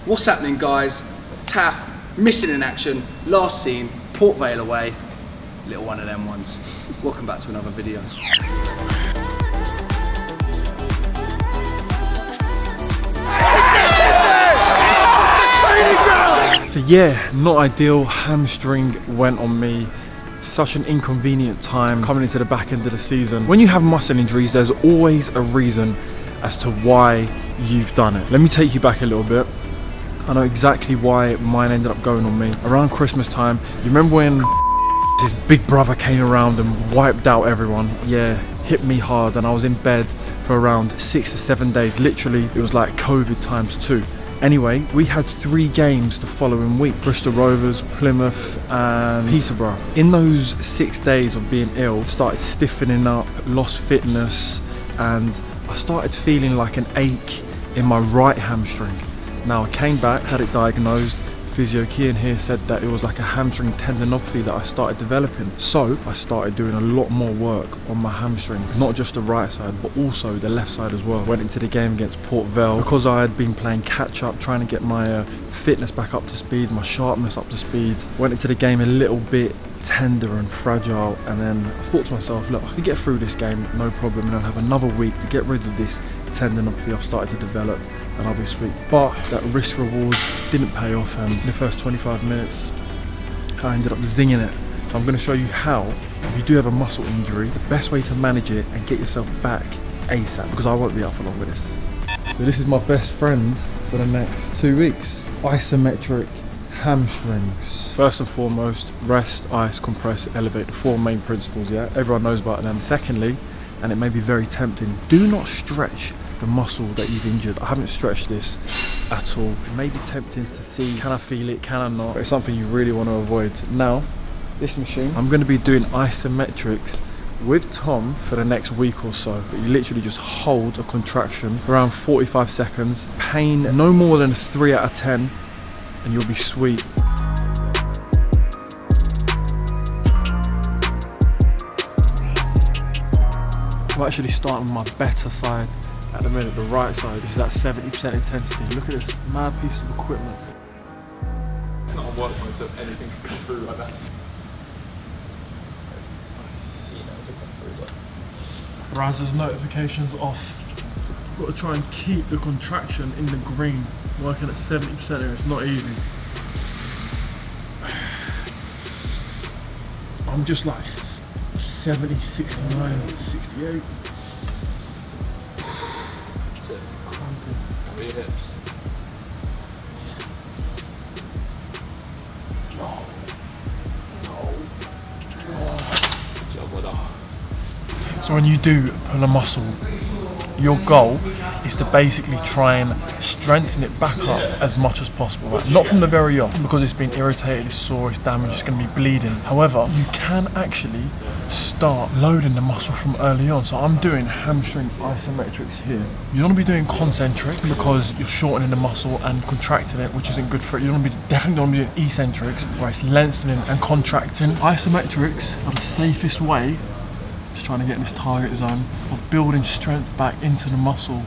What's happening, guys? Taf, missing in action, last seen, Port Vale away. Little one of them ones. Welcome back to another video. So yeah, not ideal. Hamstring went on me. Such an inconvenient time coming into the back end of the season. When you have muscle injuries, there's always a reason as to why you've done it. Let me take you back a little bit. I know exactly why mine ended up going on me. Around Christmas time, you remember when his big brother came around and wiped out everyone? Yeah, hit me hard, and I was in bed for around 6 to 7 days. Literally, it was like COVID times 2. Anyway, we had 3 games the following week. Bristol Rovers, Plymouth and Peterborough. In those 6 days of being ill, started stiffening up, lost fitness, and I started feeling like an ache in my right hamstring. Now I came back, had it diagnosed. Physio Kian here said that it was like a hamstring tendinopathy that I started developing. So I started doing a lot more work on my hamstrings, not just the right side, but also the left side as well. Went into the game against Port Vale because I had been playing catch up, trying to get my fitness back up to speed, my sharpness up to speed. Went into the game a little bit tender and fragile, and then I thought to myself, look, I could get through this game, no problem, and I'll have another week to get rid of this tendinopathy I've started to develop, and I'll be sweet. But that risk reward didn't pay off, and in the first 25 minutes I ended up zinging it. So I'm going to show you how, if you do have a muscle injury, the best way to manage it and get yourself back ASAP, because I won't be out for long with this. So this is my best friend for the next 2 weeks. Isometric hamstrings. First and foremost, rest, ice, compress, elevate, the 4 main principles, yeah? Everyone knows about them. Secondly, and it may be very tempting, do not stretch the muscle that you've injured. I haven't stretched this at all. It may be tempting to see, can I feel it, can I not? But it's something you really want to avoid. Now, this machine, I'm going to be doing isometrics with Tom for the next week or so. But you literally just hold a contraction around 45 seconds, pain no more than 3 out of 10, and you'll be sweet. I'm actually starting with my better side at the minute, the right side. This is at 70% intensity. Look at this mad piece of equipment. It's not a work phone, so anything can come through like that. Raz's notifications off. Got to try and keep the contraction in the green. Working at 70% here, it's not easy. I'm just like 70, 69, 68. That's it. Cramping. How are your hips? No. Good job, brother. So when you do pull a muscle, your goal is to basically try and strengthen it back up as much as possible. Right? Not from the very off, because it's been irritated, it's sore, it's damaged, it's going to be bleeding. However, you can actually start loading the muscle from early on. So I'm doing hamstring isometrics here. You don't want to be doing concentrics because you're shortening the muscle and contracting it, which isn't good for it. You definitely don't want to be doing eccentrics, where it's lengthening and contracting. Isometrics are the safest way, just trying to get in this target zone, of building strength back into the muscle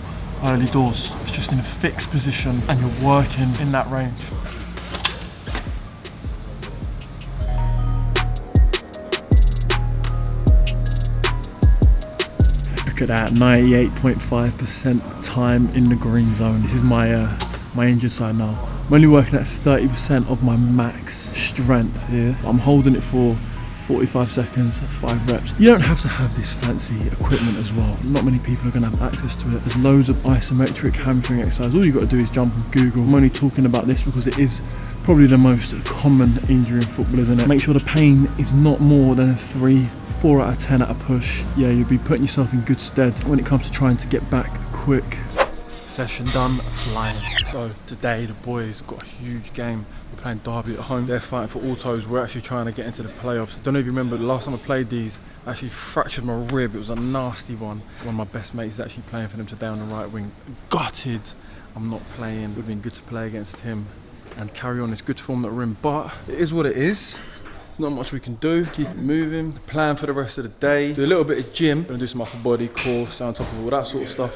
early doors. It's just in a fixed position and you're working in that range. Look at that, 98.5% time in the green zone. This is my my injured side now. I'm only working at 30% of my max strength here. I'm holding it for 45 seconds, 5 reps. You don't have to have this fancy equipment as well. Not many people are going to have access to it. There's loads of isometric hamstring exercise. All you've got to do is jump on Google. I'm only talking about this because it is probably the most common injury in football, isn't it? Make sure the pain is not more than a 3, 4 out of 10 at a push. Yeah, you'll be putting yourself in good stead when it comes to trying to get back quick. Session done, flying. So today the boys got a huge game. We're playing Derby at home. They're fighting for autos. We're actually trying to get into the playoffs. I don't know if you remember the last time I played these, I actually fractured my rib. It was a nasty one. One of my best mates is actually playing for them today on the right wing. Gutted I'm not playing. It would have been good to play against him and carry on this good form that we're in, but it is what it is. There's not much we can do. Keep it moving. The plan for the rest of the day, do a little bit of gym. Gonna do some upper body, core, stay on top of all that sort of stuff.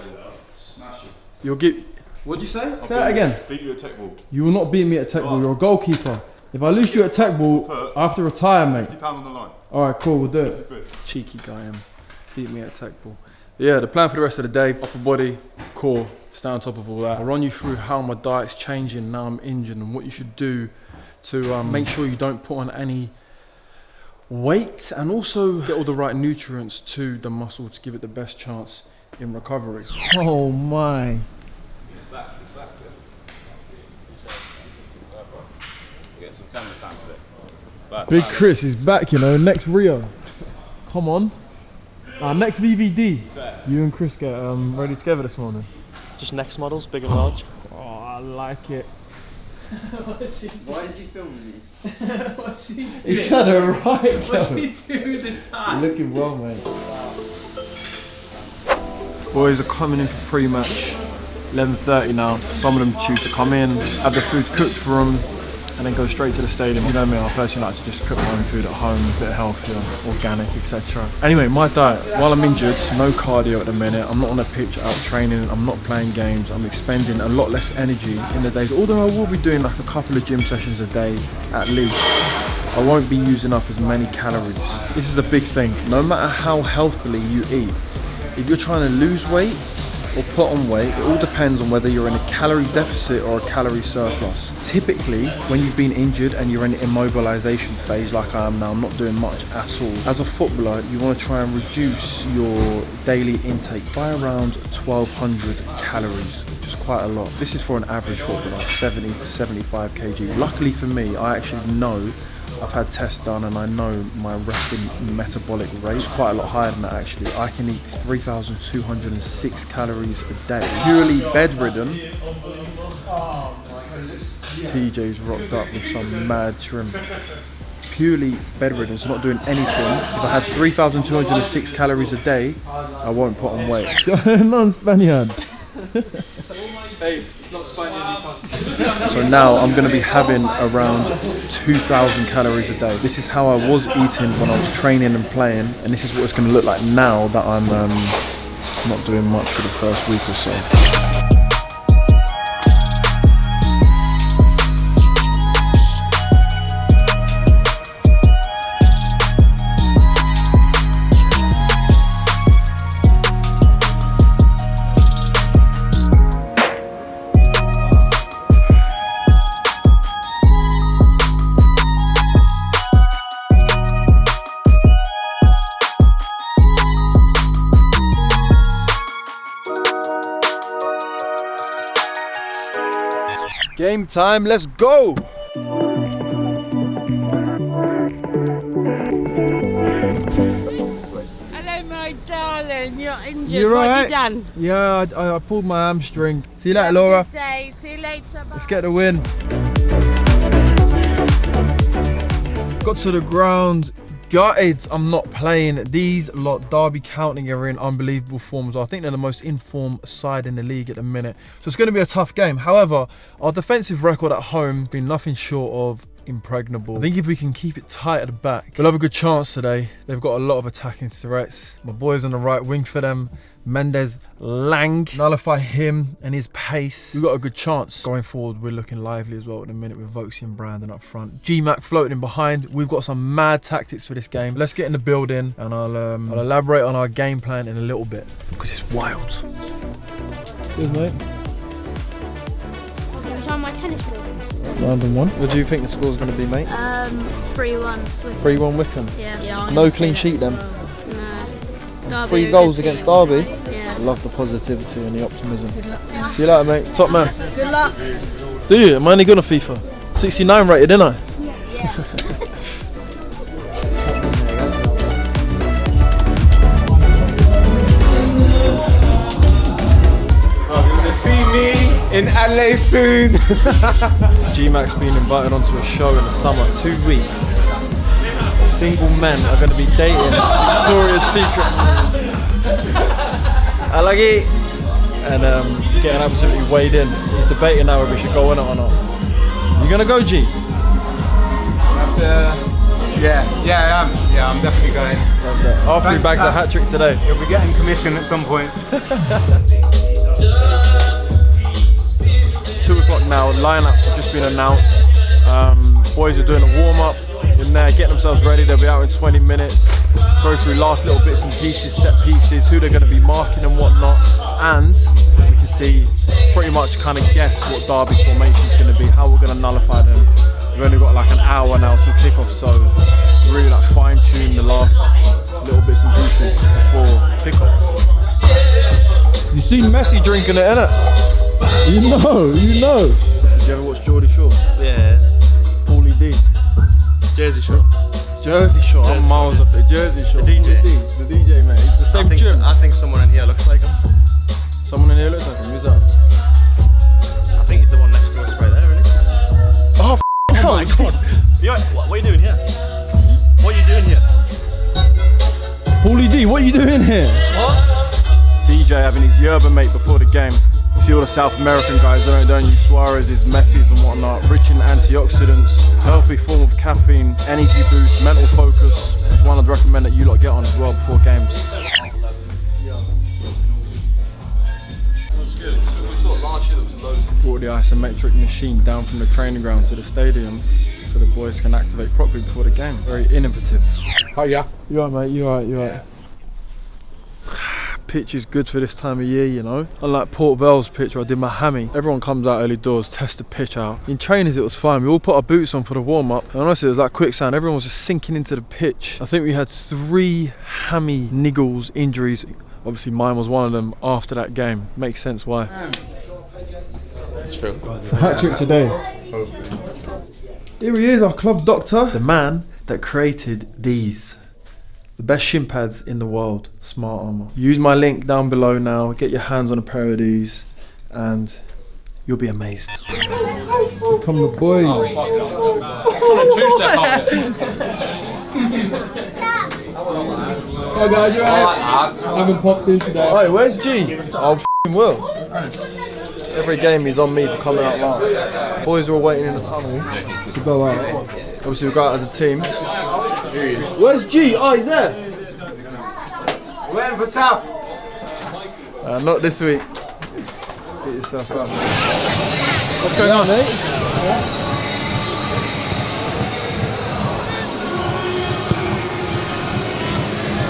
You'll give What'd you say? Say that again. Beat you at tech ball. You will not beat me at tech ball. You're a goalkeeper. If I lose you at tech ball, I have to retire, mate. £50 on the line. Alright, cool, we'll do it. Good. Cheeky guy, beat me at tech ball. Yeah, the plan for the rest of the day, upper body, core, stay on top of all that. I'll run you through how my diet's changing now I'm injured and what you should do to make sure you don't put on any weight and also get all the right nutrients to the muscle to give it the best chance in recovery. Oh my. Get some camera time today. Big Chris is back, you know, next Rio. Come on. Next VVD. You and Chris get ready together this morning. Just next models, big and large. Oh, I like it. Why is he filming me? What's he doing? He's had a right. What's he doing with the time? You're looking well, mate. Boys are coming in for pre-match. 11:30 now. Some of them choose to come in, have the food cooked for them, and then go straight to the stadium. You know me, I personally like to just cook my own food at home, a bit healthier, organic, etc. Anyway, my diet, while I'm injured, no cardio at the minute, I'm not on a pitch out training, I'm not playing games, I'm expending a lot less energy in the days, although I will be doing like a couple of gym sessions a day at least. I won't be using up as many calories. This is a big thing, no matter how healthily you eat, if you're trying to lose weight, or put on weight, it all depends on whether you're in a calorie deficit or a calorie surplus. Typically, when you've been injured and you're in an immobilization phase like I am now, I'm not doing much at all. As a footballer, you want to try and reduce your daily intake by around 1200 calories, which is quite a lot. This is for an average footballer, 70 to 75 kg. Luckily for me, I actually know, I've had tests done and I know my resting metabolic rate is quite a lot higher than that actually. I can eat 3,206 calories a day. Purely bedridden. TJ's rocked up with some mad trim. Purely bedridden, so not doing anything. If I have 3,206 calories a day, I won't put on weight. Non-Spaniard. Hey, not Spaniard. So now I'm going to be having around 2,000 calories a day. This is how I was eating when I was training and playing, and this is what it's going to look like now that I'm not doing much for the first week or so. Game time, let's go! Hello, my darling. You're injured. You're what right. have you done? Yeah, I pulled my hamstring. See you later, Laura. Good day. See you later. Bye. Let's get the win. Got to the ground. Gutted, I'm not playing. These lot, Derby County, are in unbelievable form. So I think they're the most informed side in the league at the minute. So it's going to be a tough game. However, our defensive record at home has been nothing short of impregnable. I think if we can keep it tight at the back, we'll have a good chance today. They've got a lot of attacking threats. My boys on the right wing for them. Mendes, Lang, nullify him and his pace. We've got a good chance. Going forward, we're looking lively as well at the minute with Vokesy and Brandon up front. G-Mac floating in behind. We've got some mad tactics for this game. Let's get in the building and I'll elaborate on our game plan in a little bit because it's wild. Cheers, mate. On my tennis ball. Random one. What do you think the score's going to be, mate? 3-1. 3-1 Wycombe. Yeah. No clean sheet then. No. 3 goals against Derby. Yeah. I love the positivity and the optimism. See you later, mate. Top man. Good luck. Do you? Am I any good on FIFA? 69 rated, didn't I? Yeah. See me in LA soon. G-Mac's been invited onto a show in the summer, 2 weeks. Single men are going to be dating Victoria's Secret. I like it. And getting absolutely weighed in. He's debating now whether we should go in it or not. You going to go, G? Yeah, I am. Yeah, I'm definitely going. After he bags a hat-trick today. He'll be getting commission at some point. 2 o'clock now. Lineups have just been announced. Boys are doing a warm-up in there, getting themselves ready. They'll be out in 20 minutes. Go through last little bits and pieces, set pieces, who they're going to be marking and whatnot. And we can see, pretty much kind of guess what Derby's formation is going to be, how we're going to nullify them. We've only got like an hour now till kickoff, so really like fine-tune the last little bits and pieces before kickoff. You seen Messi drinking it, innit? You know. Did you ever watch Geordie Shore? Yeah. Paulie D. Jersey Shore. Jersey Shore. I'm miles off the Jersey Shore. The DJ. The DJ, mate. It's the same gym. I think someone in here looks like him. Someone in here looks like him. Who's that? I think he's the one next to us right there, isn't he? Oh my god. What are you doing here? What are you doing here? Paulie D, what are you doing here? What? TJ having his yerba mate before the game. You see all the South American guys, don't you? Suarez's, Messi's and whatnot. Rich in antioxidants, healthy form of caffeine, energy boost, mental focus. It's one I'd recommend that you lot get on as well before games. That's good. We saw last year there was loads. Brought the isometric machine down from the training ground to the stadium so the boys can activate properly before the game. Very innovative. Oh yeah. You alright, mate? You alright? Pitch is good for this time of year, you know. Unlike Port Vale's pitch where I did my hammy. Everyone comes out early doors, test the pitch out. In trainers it was fine. We all put our boots on for the warm-up. And honestly it was like quicksand. Everyone was just sinking into the pitch. I think we had 3 hammy niggles injuries. Obviously mine was one of them after that game. Makes sense why. It's true. Hat trick today. Here he is, our club doctor. The man that created these. The best shin pads in the world, Smart Armour. Use my link down below now, get your hands on a pair of these, and you'll be amazed. Here come the boys. Two-step on it. Oh guys, you alright? I haven't popped in today. Hey, where's G? Oh, f***ing will. Every game he's on me for coming out last. Boys are all waiting in the tunnel to go out. Obviously we go out as a team. Where's G? Oh, he's there. Waiting for Taf. Not this week. Get yourself up. What's going on, mate?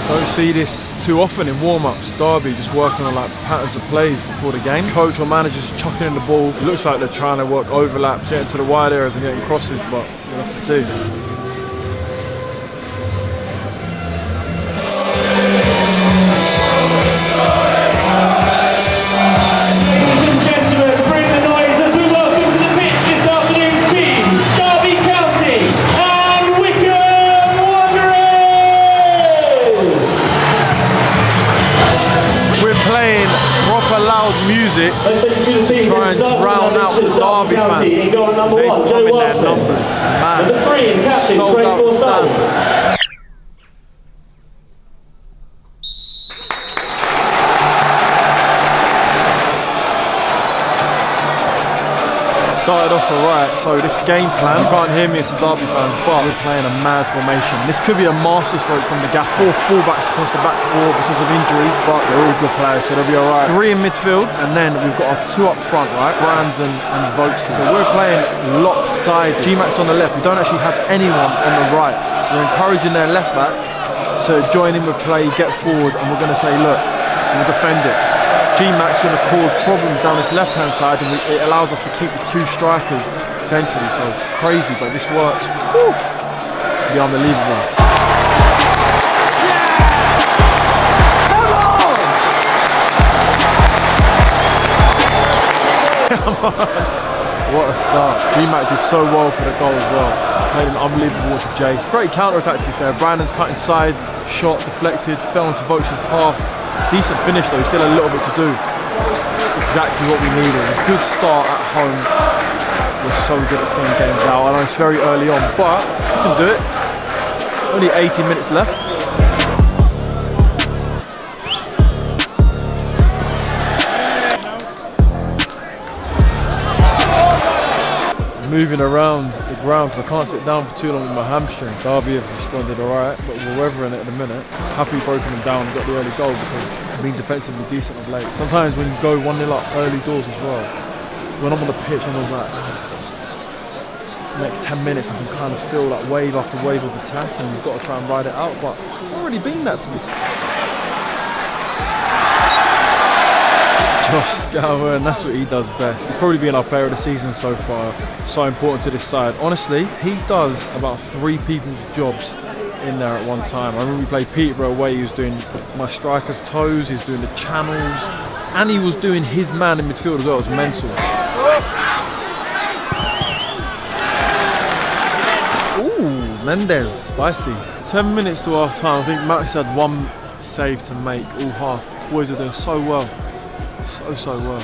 Don't see this too often in warm-ups. Derby just working on like patterns of plays before the game. Coach or manager's chucking in the ball. It looks like they're trying to work overlaps, getting to the wide areas and getting crosses, but we'll have to see. Music to try and drown out the Derby fans. They've come in their numbers, it's mad. Sold out the stands. Started off alright, so this game plan, you can't hear me, it's the Derby fans, but we're playing a mad formation. This could be a masterstroke from the gaff. 4 fullbacks across the back 4 because of injuries, but they're all good players, so they'll be alright. 3 in midfield, and then we've got our 2 up front, right? Brandon and Vokes. So we're playing lopsided. G-Max on the left, we don't actually have anyone on the right. We're encouraging their left back to join in with play, get forward, and we're going to say, look, we'll defend it. G-Max going to cause problems down this left-hand side, and it allows us to keep the 2 strikers centrally. So crazy, but this works. Woo! It'll be unbelievable. What a start. G-Max did so well for the goal as well. Played an unbelievable to Jace. Great counter-attack to be fair. Brandon's cutting sides, shot, deflected, fell into Vokes' path. Decent finish though, still a little bit to do. Exactly what we needed. A good start at home. We're so good at seeing games out. I know it's very early on, but we can do it. Only 80 minutes left. Moving around the ground because I can't sit down for too long with my hamstring. Derby have responded alright, but we're weathering it at the minute. Happy broken them down and got the early goal because we've been defensively decent of late. Sometimes when you go 1-0 up early doors as well, when I'm on the pitch, and I was like, next 10 minutes I can kind of feel like wave after wave of attack, and you've got to try and ride it out, but it's already been that to me. Josh Scowen, that's what he does best. He's probably been our player of the season so far. So important to this side. Honestly, he does about 3 people's jobs in there at one time. I remember we played Peterborough away, he was doing my striker's toes, he was doing the channels, and he was doing his man in midfield as well. It was mental. Ooh, Mendes, spicy. 10 minutes to half time. I think Max had 1 save to make all half. Boys are doing so well. So well.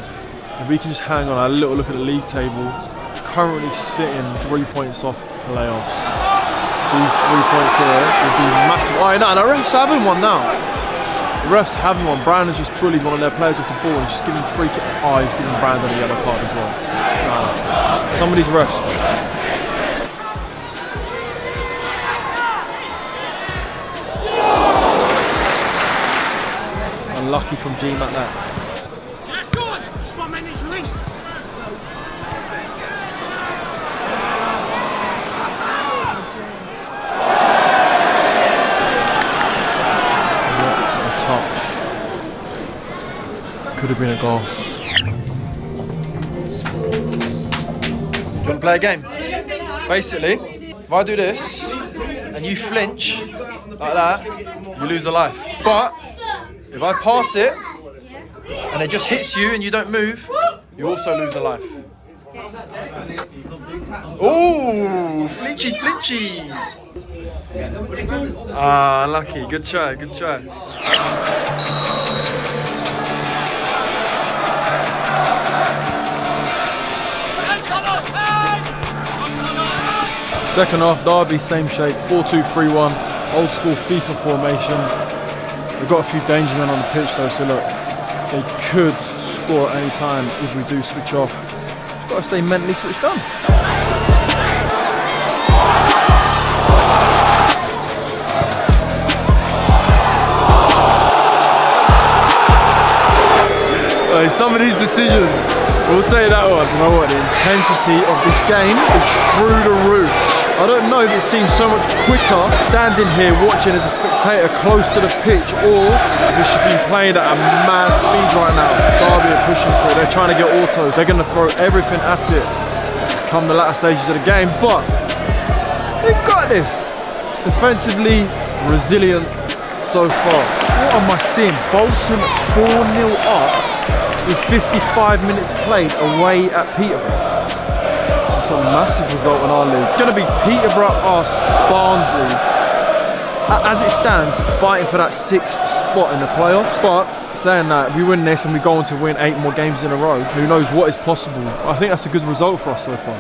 If we can just hang on, a little look at the league table. Currently sitting 3 points off playoffs. These 3 points here would be massive. Oh, no, the refs having one now. The refs having one. Brandon has just bullied one of their players off the ball and just giving free kick. Oh, he's giving Brandon a yellow card as well. Some of these refs. Unlucky from GMAT that. Could have been a goal. Do you want to play a game? Basically, if I do this and you flinch like that, you lose a life. But if I pass it and it just hits you and you don't move, you also lose a life. Oh, flinchy. Ah, lucky. Good try. Second half, Derby, same shape, 4-2-3-1, old school FIFA formation. We've got a few danger men on the pitch though, so look, they could score at any time if we do switch off. Just got to stay mentally switched on. Some of these decisions, we'll tell you that one. You know what, the intensity of this game is through the roof. I don't know if it seems so much quicker standing here watching as a spectator close to the pitch, or we should be playing at a mad speed right now. Derby are pushing through, they're trying to get autos, they're going to throw everything at it come the latter stages of the game, but we've got this. Defensively resilient so far. What am I seeing? Bolton 4-0 up with 55 minutes played away at Peterborough. That's a massive result in our league. It's going to be Peterborough, us, Barnsley, as it stands, fighting for that 6th spot in the playoffs. But saying that, if we win this and we go on to win 8 more games in a row, who knows what is possible. I think that's a good result for us so far.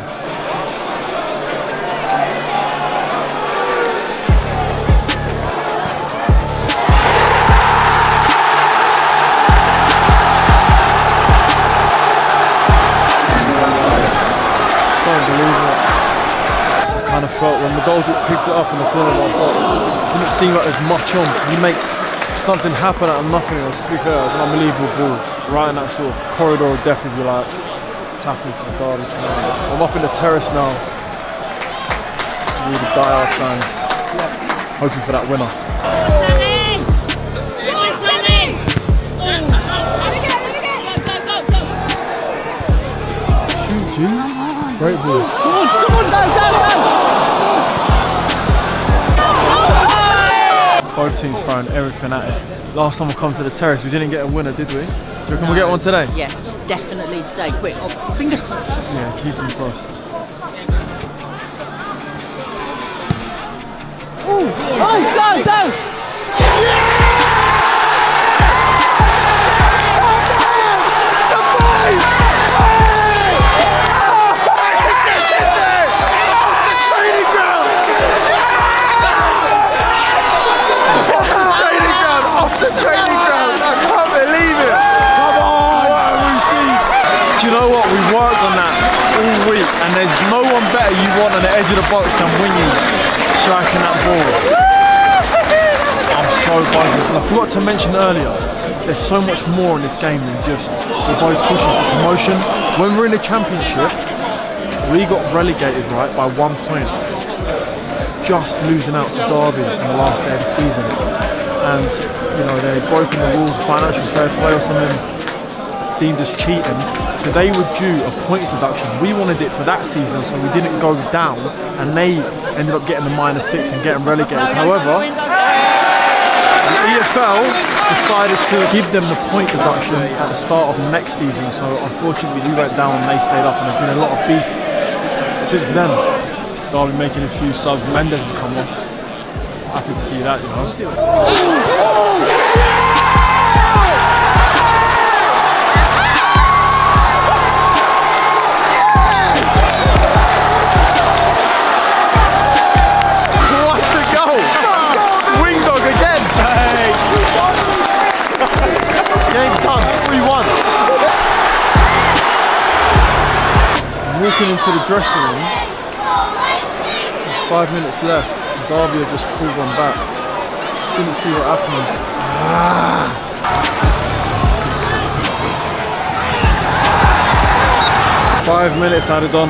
Felt when the goalkeeper picked it up in the corner of our box, it didn't seem like there's much on. He makes something happen out of nothing. To be fair, it was an unbelievable ball. Right in that sort of corridor of death, if you like. Tackle for the Derby. I'm up in the terrace now. All the die-hard fans. Hoping for that winner. Great ball. Both teams throwing everything at it. Last time we come to the terrace, we didn't get a winner, did we? Do you reckon we'll get one today? Yes, definitely today. Quick, fingers crossed. Yeah, keep them crossed. Oh, go! And there's no one better you want on the edge of the box than Wingy striking that ball. I'm so buzzing. I forgot to mention earlier, there's so much more in this game than just we're both pushing for promotion. When we're in the championship, we got relegated, right, by 1 point. Just losing out to Derby on the last day of the season. And, you know, they'd broken the rules of financial fair play or something, deemed as cheating. So they were due a points deduction. We wanted it for that season, so we didn't go down, and they ended up getting the -6 and getting relegated. However, the EFL decided to give them the point deduction at the start of next season. So unfortunately, we went down and they stayed up, and there's been a lot of beef since then. Derby making a few subs. Mendes has come off. Happy to see that, you know. 3-1. Walking into the dressing room. There's 5 minutes left. Derby have just pulled one back. Didn't see what happens. 5 minutes added on.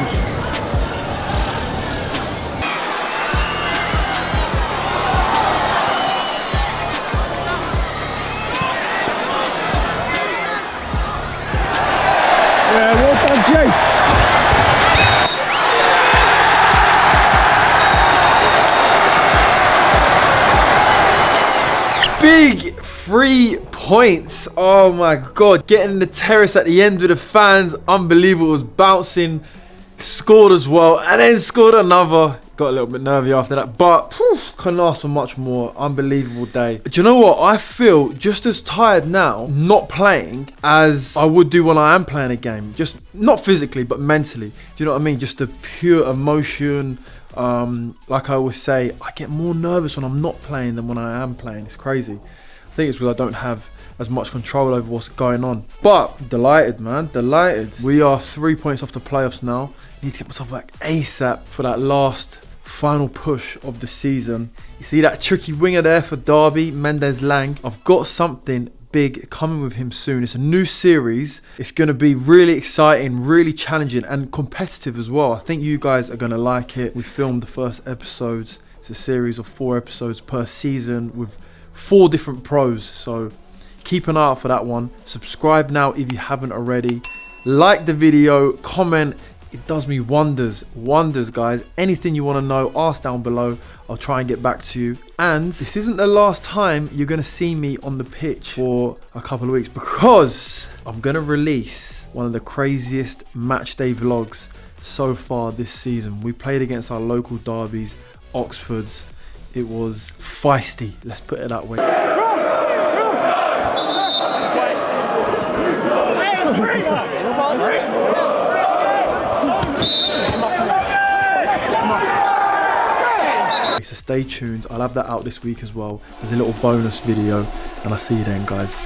Yeah, well done, Jace. Big 3 points. Oh my god. Getting the terrace at the end with the fans. Unbelievable. It was bouncing. Scored as well. And then scored another. Got a little bit nervy after that. But couldn't ask for much more. Unbelievable day. Do you know what? I feel just as tired now not playing as I would do when I am playing a game. Just not physically but mentally. Do you know what I mean? Just the pure emotion. Like I always say, I get more nervous when I'm not playing than when I am playing. It's crazy. I think it's because I don't have as much control over what's going on. But delighted, man, delighted. We are 3 points off the playoffs now. Need to get myself back ASAP for that last final push of the season. You see that tricky winger there for Derby, Mendes Lang. I've got something big coming with him soon. It's a new series. It's going to be really exciting, really challenging and competitive as well. I think you guys are going to like it. We filmed the first episodes. It's a series of 4 episodes per season with 4 different pros. So keep an eye out for that one. Subscribe now if you haven't already. Like the video, comment. It does me wonders, guys. Anything you want to know, ask down below. I'll try and get back to you. And this isn't the last time you're going to see me on the pitch for a couple of weeks, because I'm going to release one of the craziest matchday vlogs so far this season. We played against our local derbies, Oxfords. It was feisty, let's put it that way. So stay tuned. I'll have that out this week as well. There's a little bonus video, and I'll see you then, guys.